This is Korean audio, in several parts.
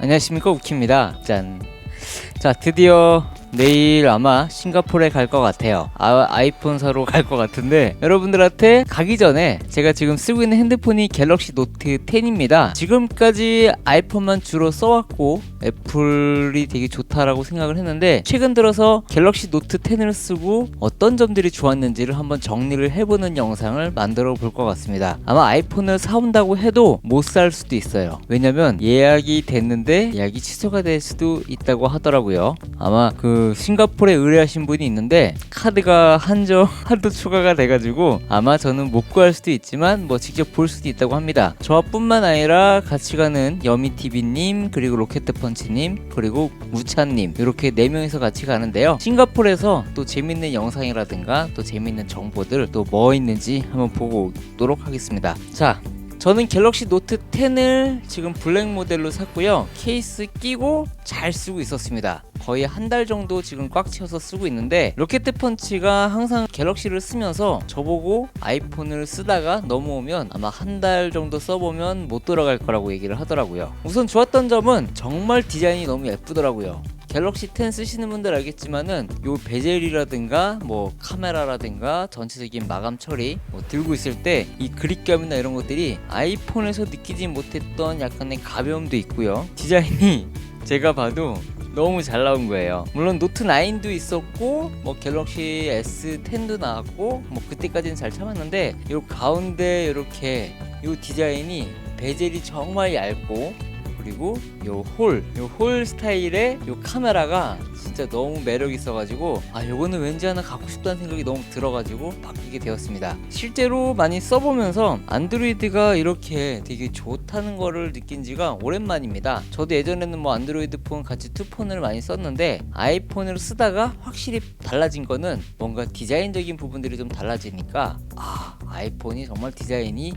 안녕하십니까, 우키입니다. 짠. 자, 드디어 내일 아마 싱가포르에 갈 것 같아요. 아이폰 사러 갈 것 같은데, 여러분들한테 가기 전에 제가 지금 쓰고 있는 핸드폰이 갤럭시 노트 10입니다. 지금까지 아이폰만 주로 써왔고 애플이 되게 좋다라고 생각을 했는데, 최근 들어서 갤럭시 노트 10을 쓰고 어떤 점들이 좋았는지를 한번 정리를 해보는 영상을 만들어 볼 것 같습니다. 아마 아이폰을 사온다고 해도 못 살 수도 있어요. 왜냐면 예약이 됐는데 예약이 취소가 될 수도 있다고 하더라고요. 아마 싱가포르에 의뢰하신 분이 있는데 카드가 한도 추가가 돼가지고 아마 저는 못 구할 수도 있지만 직접 볼 수도 있다고 합니다. 저뿐만 아니라 같이 가는 여미TV님, 그리고 로켓펀치님, 그리고 무찬님, 이렇게 4명이서 같이 가는데요. 싱가포르에서 또 재밌는 영상이라든가 또 재밌는 정보들 또 뭐 있는지 한번 보고 오도록 하겠습니다. 자, 저는 갤럭시 노트 10을 지금 블랙 모델로 샀고요. 케이스 끼고 잘 쓰고 있었습니다. 거의 한 달 정도 지금 꽉 채워서 쓰고 있는데, 로켓펀치가 항상 갤럭시를 쓰면서 저보고 아이폰을 쓰다가 넘어오면 아마 한 달 정도 써보면 못 돌아갈 거라고 얘기를 하더라고요. 우선 좋았던 점은 정말 디자인이 너무 예쁘더라고요. 갤럭시 10 쓰시는 분들 알겠지만은 요 베젤이라든가 카메라라든가 전체적인 마감 처리 들고 있을 때 이 그립감이나 이런 것들이 아이폰에서 느끼지 못했던 약간의 가벼움도 있고요. 디자인이 제가 봐도 너무 잘 나온 거예요. 물론 노트 9도 있었고 갤럭시 S10도 나왔고 그때까지는 잘 참았는데, 요 가운데 이렇게 요 디자인이 베젤이 정말 얇고, 그리고 요 홀 스타일의 요 카메라가 진짜 너무 매력 있어가지고 요거는 왠지 하나 갖고 싶다는 생각이 너무 들어가지고 바뀌게 되었습니다. 실제로 많이 써보면서 안드로이드가 이렇게 되게 좋다는 거를 느낀 지가 오랜만입니다. 저도 예전에는 안드로이드 폰 같이 투폰을 많이 썼는데, 아이폰으로 쓰다가 확실히 달라진 거는 뭔가 디자인적인 부분들이 좀 달라지니까 아이폰이 정말 디자인이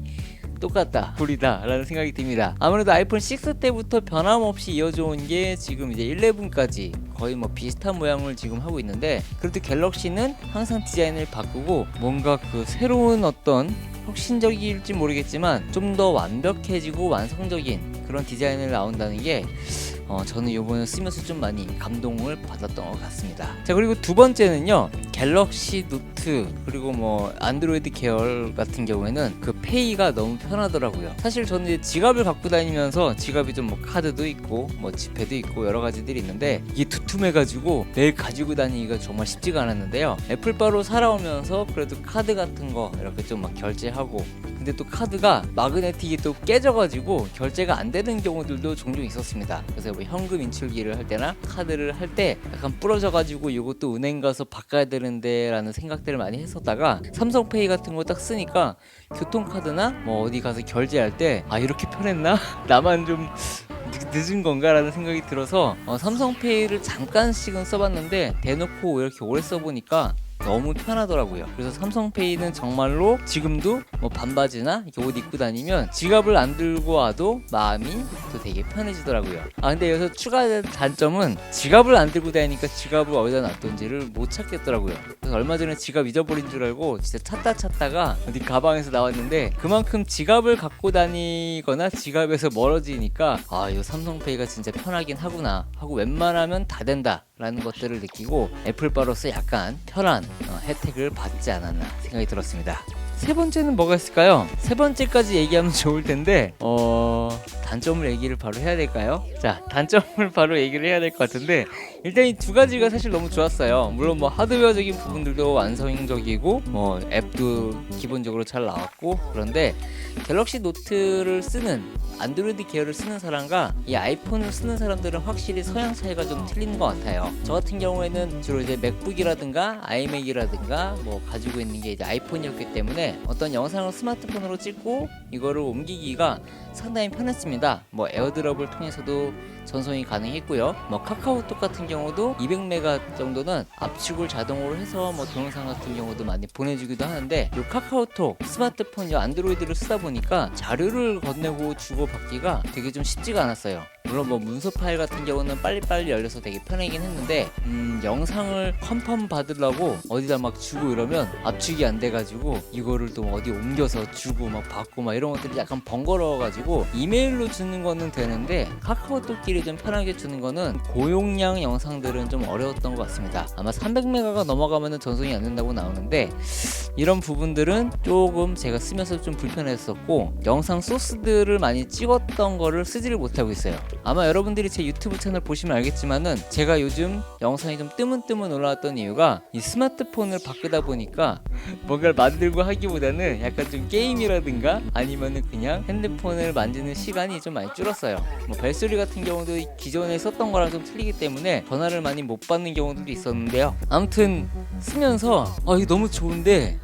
똑같다, 불이다 라는 생각이 듭니다. 아무래도 아이폰 6 때부터 변함없이 이어져 온 게 지금 이제 11까지 거의 비슷한 모양을 지금 하고 있는데, 그래도 갤럭시는 항상 디자인을 바꾸고 뭔가 새로운 어떤 혁신적일지 모르겠지만 좀 더 완벽해지고 완성적인 그런 디자인을 나온다는 게 저는 이번에 쓰면서 좀 많이 감동을 받았던 것 같습니다. 자, 그리고 두 번째는요, 갤럭시 노트 그리고 안드로이드 계열 같은 경우에는 페이가 너무 편하더라고요. 사실 저는 이제 지갑을 갖고 다니면서 지갑이 좀 카드도 있고 지폐도 있고 여러 가지들이 있는데, 이게 두툼해가지고 매일 가지고 다니기가 정말 쉽지가 않았는데요. 애플바로 살아오면서 그래도 카드 같은 거 이렇게 좀 결제하고, 근데 또 카드가 마그네틱이 또 깨져가지고 결제가 안 되는 경우들도 종종 있었습니다. 그래서 현금 인출기를 할 때나 카드를 할 때 약간 부러져가지고 이것도 은행 가서 바꿔야 되는데 라는 생각들을 많이 했었다가, 삼성페이 같은 거 딱 쓰니까 교통카드나 어디 가서 결제할 때 이렇게 편했나? 나만 좀 늦은 건가? 라는 생각이 들어서 삼성페이를 잠깐씩은 써봤는데, 대놓고 이렇게 오래 써보니까 너무 편하더라고요. 그래서 삼성페이는 정말로 지금도 반바지나 이렇게 옷 입고 다니면 지갑을 안 들고 와도 마음이 또 되게 편해지더라고요. 근데 여기서 추가된 단점은 지갑을 안 들고 다니니까 지갑을 어디다 놨던지를 못 찾겠더라고요. 그래서 얼마 전에 지갑 잊어버린 줄 알고 진짜 찾다가 어디 가방에서 나왔는데, 그만큼 지갑을 갖고 다니거나 지갑에서 멀어지니까 이 삼성페이가 진짜 편하긴 하구나 하고 웬만하면 다 된다 라는 것들을 느끼고, 애플바로서 약간 편한 혜택을 받지 않았나 생각이 들었습니다. 세 번째는 뭐가 있을까요? 세 번째까지 얘기하면 좋을 텐데 단점을 얘기를 바로 해야 될까요? 자, 단점을 바로 얘기를 해야 될 것 같은데, 일단 이 두 가지가 사실 너무 좋았어요. 물론 하드웨어적인 부분들도 완성적이고 앱도 기본적으로 잘 나왔고, 그런데 갤럭시 노트를 쓰는 안드로이드 계열을 쓰는 사람과 이 아이폰을 쓰는 사람들은 확실히 성향 차이가 좀 틀리는 것 같아요. 저 같은 경우에는 주로 이제 맥북이라든가 아이맥이라든가 가지고 있는 게 이제 아이폰이었기 때문에 어떤 영상을 스마트폰으로 찍고 이거를 옮기기가 상당히 편했습니다. 에어드롭을 통해서도 전송이 가능했고요. 카카오톡 같은 경우도 200메가 정도는 압축을 자동으로 해서 동영상 같은 경우도 많이 보내주기도 하는데, 이 카카오톡 스마트폰 안드로이드를 쓰다 보니까 자료를 건네고 주고받기가 되게 좀 쉽지가 않았어요. 물론 뭐 문서 파일 같은 경우는 빨리빨리 열려서 되게 편하긴 했는데 영상을 컨펌 받으려고 어디다 막 주고 이러면 압축이 안 돼가지고 이거를 또 어디 옮겨서 주고 막 받고 막 이런 것들이 약간 번거로워가지고 이메일로 주는 거는 되는데 카카오톡끼리 좀 편하게 주는 거는 고용량 영상들은 좀 어려웠던 것 같습니다. 아마 300메가가 넘어가면은 전송이 안 된다고 나오는데 이런 부분들은 조금 제가 쓰면서 좀 불편했었고 영상 소스들을 많이 찍었던 거를 쓰지를 못하고 있어요. 아마 여러분들이 제 유튜브 채널 보시면 알겠지만은 제가 요즘 영상이 좀 뜨문뜨문 올라왔던 이유가 이 스마트폰을 바꾸다 보니까 뭔가를 만들고 하기보다는 약간 좀 게임이라든가 아니면은 그냥 핸드폰을 만지는 시간이 좀 많이 줄었어요. 뭐 벨소리 같은 경우도 기존에 썼던 거랑 좀 틀리기 때문에 전화를 많이 못 받는 경우들도 있었는데요. 아무튼 쓰면서 이거 너무 좋은데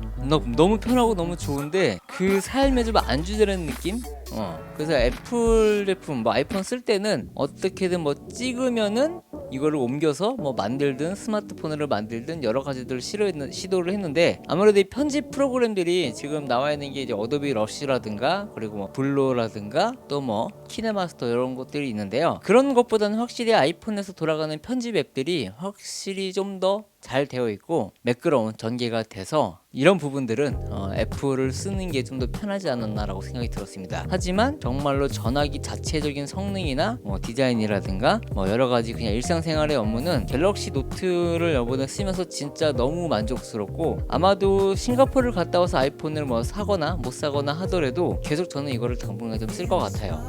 너무 편하고 너무 좋은데 그 삶에 좀 안주되는 느낌? 그래서 애플 제품 뭐 아이폰 쓸 때는 어떻게든 뭐 찍으면은 이거를 옮겨서 뭐 만들든 스마트폰으로 만들든 여러 가지들 시도를 했는데 아무래도 이 편집 프로그램들이 지금 나와 있는 게 이제 어도비 러쉬라든가 그리고 뭐 블로라든가 또 뭐 키네마스터 이런 것들이 있는데요. 그런 것보다는 확실히 아이폰에서 돌아가는 편집 앱들이 확실히 좀 더 잘 되어 있고 매끄러운 전개가 돼서 이런 부분들은 애플을 쓰는 게 좀 더 편하지 않았나라고 생각이 들었습니다. 하지만 정말로 전화기 자체적인 성능이나 뭐 디자인이라든가 뭐 여러 가지 그냥 일상생활의 업무는 갤럭시 노트를 이번에 쓰면서 진짜 너무 만족스럽고 아마도 싱가포르를 갔다 와서 아이폰을 뭐 사거나 못 사거나 하더라도 계속 저는 이거를 당분간 좀 쓸 것 같아요.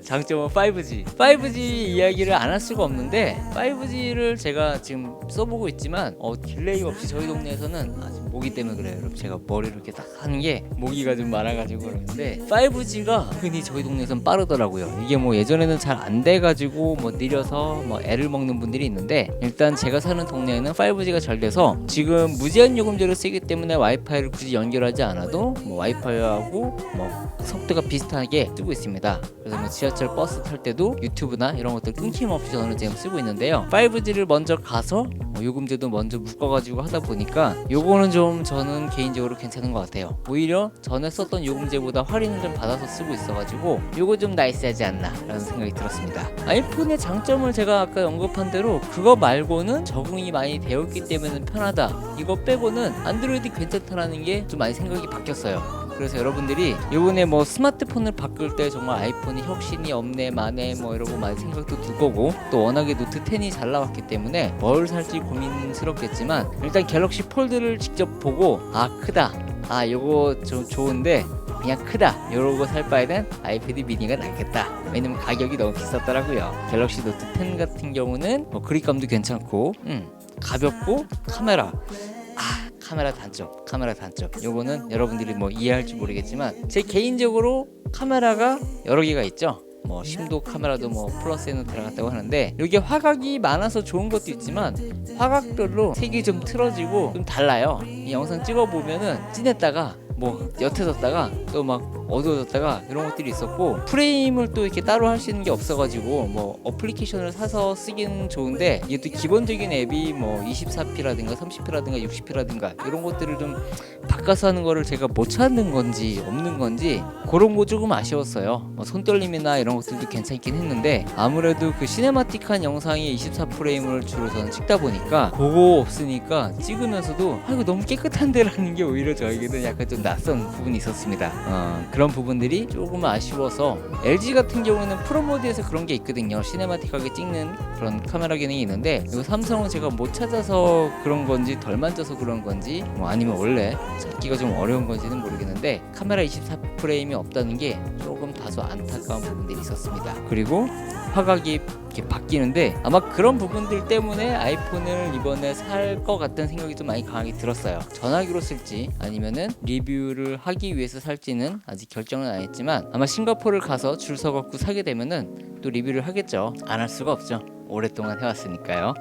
장점은 5G 이야기를 안 할 수가 없는데 5G를 제가 지금 써보고 있지만 딜레이 없이 저희 동네에서는 아직 모기 때문에 그래요. 여러분 제가 머리를 이렇게 딱 하는 게 모기가 좀 많아가지고 그러는데 5G가 흔히 저희 동네에서는 빠르더라고요. 이게 뭐 예전에는 잘 안 돼가지고 뭐 느려서 뭐 애를 먹는 분들이 있는데 일단 제가 사는 동네에는 5G가 잘 돼서 지금 무제한 요금제를 쓰기 때문에 와이파이를 굳이 연결하지 않아도 뭐 와이파이하고 뭐 속도가 비슷하게 뜨고 있습니다. 그래서 뭐 지하철 버스 탈 때도 유튜브나 이런 것들 끊김없이 저는 지금 쓰고 있는데요. 5G를 먼저 가서 요금제도 먼저 묶어가지고 하다 보니까 요거는 좀 저는 개인적으로 괜찮은 것 같아요. 오히려 전에 썼던 요금제보다 할인을 좀 받아서 쓰고 있어가지고 요거 좀 나이스하지 않나 라는 생각이 들었습니다. 아이폰의 장점을 제가 아까 언급한 대로 그거 말고는 적응이 많이 되었기 때문에 편하다, 이거 빼고는 안드로이드 괜찮다라는 게 좀 많이 생각이 바뀌었어요. 그래서 여러분들이 이번에 뭐 스마트폰을 바꿀 때 정말 아이폰이 혁신이 없네 마네 뭐 이러고 많이 생각도 들 거고 또 워낙에 노트 10이 잘 나왔기 때문에 뭘 살지 고민스럽겠지만 일단 갤럭시 폴드를 직접 보고 크다, 요거 좀 좋은데 그냥 크다 이러고 살 바에는 아이패드 미니가 낫겠다. 왜냐면 가격이 너무 비쌌더라고요. 갤럭시 노트 10 같은 경우는 뭐 그립감도 괜찮고 가볍고 카메라 단점 요거는 여러분들이 뭐 이해할지 모르겠지만 제 개인적으로 카메라가 여러 개가 있죠. 뭐 심도 카메라도 뭐 플러스에는 들어갔다고 하는데 이게 화각이 많아서 좋은 것도 있지만 화각별로 색이 좀 틀어지고 좀 달라요. 이 영상 찍어보면은 진했다가 뭐 옅어졌다가 또 막 어두워졌다가 이런 것들이 있었고 프레임을 또 이렇게 따로 할 수 있는 게 없어가지고 뭐 어플리케이션을 사서 쓰기는 좋은데 이게 또 기본적인 앱이 뭐 24p라든가 30p라든가 60p라든가 이런 것들을 좀 바꿔서 하는 거를 제가 못 찾는 건지 없는 건지 그런 거 조금 아쉬웠어요. 뭐 손떨림이나 이런 것들도 괜찮긴 했는데 아무래도 그 시네마틱한 영상이 24프레임을 주로 저는 찍다 보니까 그거 없으니까 찍으면서도 이거 너무 깨끗한데 라는 게 오히려 저에게는 약간 좀 낯선 부분이 있었습니다. 그런 부분들이 조금 아쉬워서 LG 같은 경우는 프로모드에서 그런 게 있거든요. 시네마틱하게 찍는 그런 카메라 기능이 있는데 이거 삼성은 제가 못 찾아서 그런 건지 덜 만져서 그런 건지 뭐 아니면 원래 찾기가 좀 어려운 건지는 모르겠는데 카메라 24프레임이 없다는 게 조금 다소 안타까운 부분들이 있었습니다. 그리고 화각이 이렇게 바뀌는데 아마 그런 부분들 때문에 아이폰을 이번에 살 것 같다는 생각이 좀 많이 강하게 들었어요. 전화기로 쓸지 아니면은 리뷰를 하기 위해서 살지는 아직 결정은 안 했지만 아마 싱가포르를 가서 줄 서갖고 사게 되면은 또 리뷰를 하겠죠. 안 할 수가 없죠. 오랫동안 해왔으니까요.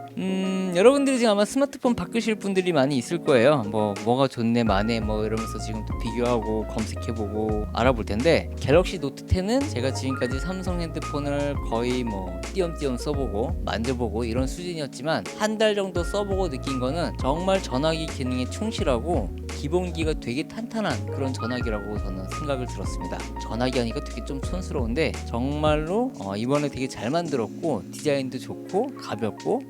여러분들이 지금 아마 스마트폰 바꾸실 분들이 많이 있을 거예요. 뭐가 좋네 마네 뭐 이러면서 지금 또 비교하고 검색해보고 알아볼 텐데 갤럭시 노트 10은 제가 지금까지 삼성 핸드폰을 거의 뭐 띄엄띄엄 써보고 만져보고 이런 수준이었지만 한 달 정도 써보고 느낀 거는 정말 전화기 기능에 충실하고 기본기가 되게 탄탄한 그런 전화기라고 저는 생각을 들었습니다. 전화기 하니까 되게 좀 촌스러운데 정말로 이번에 되게 잘 만들었고 디자인도 좋고 가볍고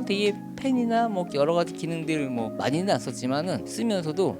되게 펜이나 뭐 여러 가지 기능들 뭐 많이는 안 썼지만은 쓰면서도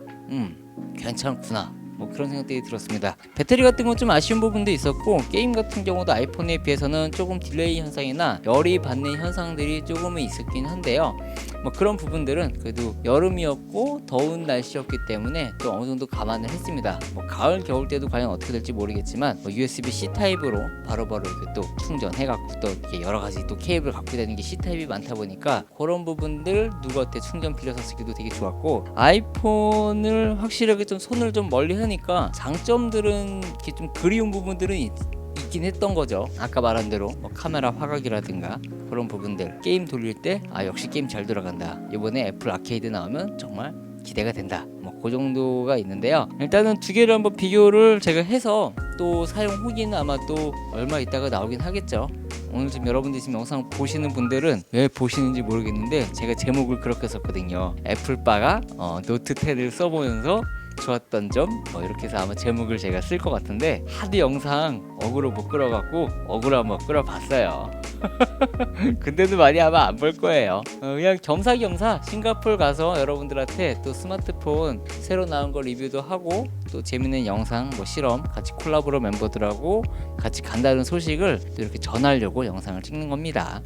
괜찮구나. 뭐 그런 생각들이 들었습니다. 배터리 같은 건 좀 아쉬운 부분도 있었고 게임 같은 경우도 아이폰에 비해서는 조금 딜레이 현상이나 열이 받는 현상들이 조금은 있었긴 한데요. 뭐 그런 부분들은 그래도 여름이었고 더운 날씨였기 때문에 또 어느 정도 감안을 했습니다. 뭐 가을 겨울 때도 과연 어떻게 될지 모르겠지만 뭐 USB-C 타입으로 바로바로 이렇게 또 충전해갖고 또 이렇게 여러 가지 또 케이블 갖고 다니는 게 C 타입이 많다 보니까 그런 부분들 누구한테 충전 빌려서 쓰기도 되게 좋았고 아이폰을 확실하게 좀 손을 좀 멀리 하니까 장점들은 이렇게 좀 그리운 부분들은 있긴 했던 거죠. 아까 말한 대로 뭐 카메라 화각이라든가 그런 부분들 게임 돌릴 때 역시 게임 잘 돌아간다. 이번에 애플 아케이드 나오면 정말 기대가 된다. 뭐 그 정도가 있는데요. 일단은 두 개를 한번 비교를 제가 해서 또 사용 후기는 아마 또 얼마 있다가 나오긴 하겠죠. 오늘 지금 여러분들이 지금 영상 보시는 분들은 왜 보시는지 모르겠는데 제가 제목을 그렇게 썼거든요. 애플바가 노트 10을 써보면서 좋았던 점 이렇게 해서 아마 제목을 제가 쓸 것 같은데 하드 영상 어그로 못 끌어갖고 어그로 한번 끌어봤어요. 근데도 많이 아마 안 볼 거예요. 그냥 겸사겸사 싱가포르 가서 여러분들한테 또 스마트폰 새로 나온 거 리뷰도 하고 또 재밌는 영상 뭐 실험 같이 콜라보로 멤버들하고 같이 간다는 소식을 또 이렇게 전하려고 영상을 찍는 겁니다.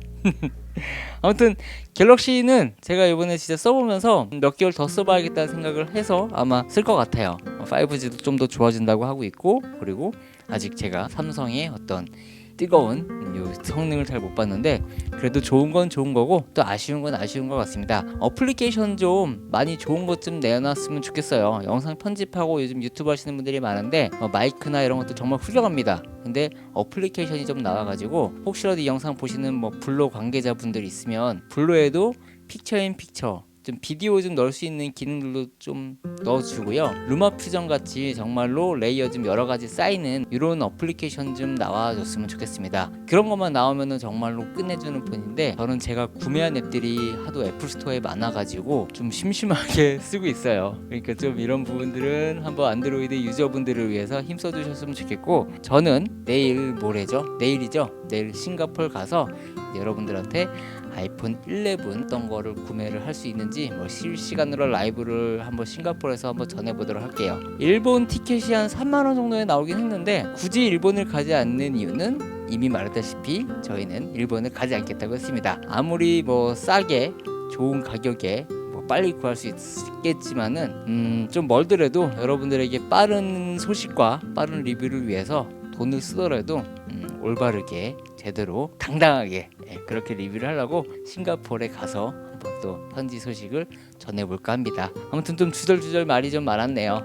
아무튼 갤럭시는 제가 이번에 진짜 써보면서 몇 개월 더 써봐야겠다는 생각을 해서 아마 쓸 것 같아요. 5G도 좀 더 좋아진다고 하고 있고 그리고 아직 제가 삼성의 어떤 뜨거운 요 성능을 잘 못 봤는데 그래도 좋은 건 좋은 거고 또 아쉬운 건 아쉬운 것 같습니다. 어플리케이션 좀 많이 좋은 것 좀 내놨으면 좋겠어요. 영상 편집하고 요즘 유튜브 하시는 분들이 많은데 마이크나 이런 것도 정말 훌륭합니다. 근데 어플리케이션이 좀 나와가지고 혹시라도 이 영상 보시는 뭐 블로 관계자분들 있으면 블로에도 픽처인 픽처 좀 비디오 좀 넣을 수 있는 기능들도 좀 넣어주고요. 루마 퓨전 같이 정말로 레이어 좀 여러 가지 쌓이는 이런 어플리케이션 좀 나와줬으면 좋겠습니다. 그런 것만 나오면은 정말로 끝내주는 폰인데 저는 제가 구매한 앱들이 하도 애플 스토어에 많아가지고 좀 심심하게 쓰고 있어요. 그러니까 좀 이런 부분들은 한번 안드로이드 유저분들을 위해서 힘써주셨으면 좋겠고 저는 내일 모레죠? 내일이죠? 내일 싱가포르 가서 여러분들한테 아이폰 11 어떤 거를 구매를 할 수 있는지 뭐 실시간으로 라이브를 한번 싱가포르에서 한번 전해보도록 할게요. 일본 티켓이 한 3만원 정도에 나오긴 했는데 굳이 일본을 가지 않는 이유는 이미 말했다시피 저희는 일본을 가지 않겠다고 했습니다. 아무리 뭐 싸게 좋은 가격에 뭐 빨리 구할 수 있겠지만은 좀 멀더라도 여러분들에게 빠른 소식과 빠른 리뷰를 위해서 돈을 쓰더라도 올바르게 제대로 당당하게 그렇게 리뷰를 하려고 싱가포르에 가서 한번 또 현지 소식을 전해볼까 합니다. 아무튼 좀 주절주절 말이 좀 많았네요.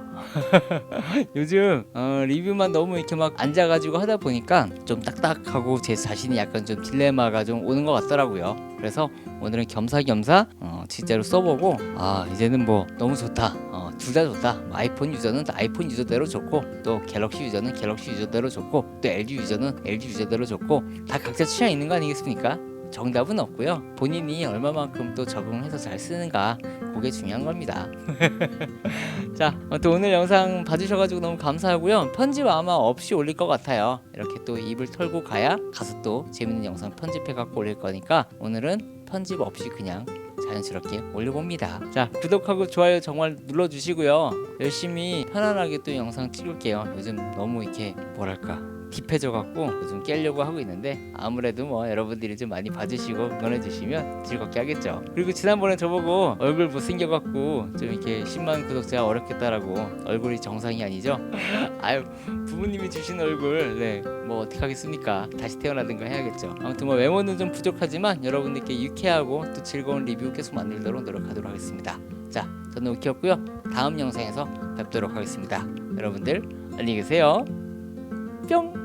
요즘 리뷰만 너무 이렇게 막 앉아가지고 하다 보니까 좀 딱딱하고 제 자신이 약간 좀 딜레마가 좀 오는 것 같더라고요. 그래서 오늘은 겸사겸사 진짜로 써보고 이제는 뭐 너무 좋다. 둘 다 좋다. 아이폰 유저는 아이폰 유저대로 좋고 또 갤럭시 유저는 갤럭시 유저대로 좋고 또 LG 유저는 LG 유저대로 좋고 다 각자 취향 있는 거 아니겠습니까? 정답은 없고요. 본인이 얼마만큼 또 적응해서 잘 쓰는가 그게 중요한 겁니다. 자, 또 오늘 영상 봐주셔가지고 너무 감사하고요. 편집 아마 없이 올릴 것 같아요. 이렇게 또 입을 털고 가야 가서 또 재밌는 영상 편집해갖고 올릴 거니까 오늘은 편집 없이 그냥 자연스럽게 올려봅니다. 자, 구독하고 좋아요 정말 눌러주시고요. 열심히 편안하게 또 영상 찍을게요. 요즘 너무 이렇게 뭐랄까 딥해져 갖고 요즘 깨려고 하고 있는데 아무래도 뭐 여러분들이 좀 많이 봐주시고 응원해주시면 즐겁게 하겠죠. 그리고 지난번에 저보고 얼굴 못생겨 갖고 좀 이렇게 10만 구독자가 어렵겠다라고 얼굴이 정상이 아니죠? 아유 부모님이 주신 얼굴 뭐 어떻게 하겠습니까? 다시 태어나든가 해야겠죠. 아무튼 뭐 외모는 좀 부족하지만 여러분들께 유쾌하고 또 즐거운 리뷰 계속 만들도록 노력하도록 하겠습니다. 자, 저는 우키였고요. 다음 영상에서 뵙도록 하겠습니다. 여러분들 안녕히 계세요. 뿅.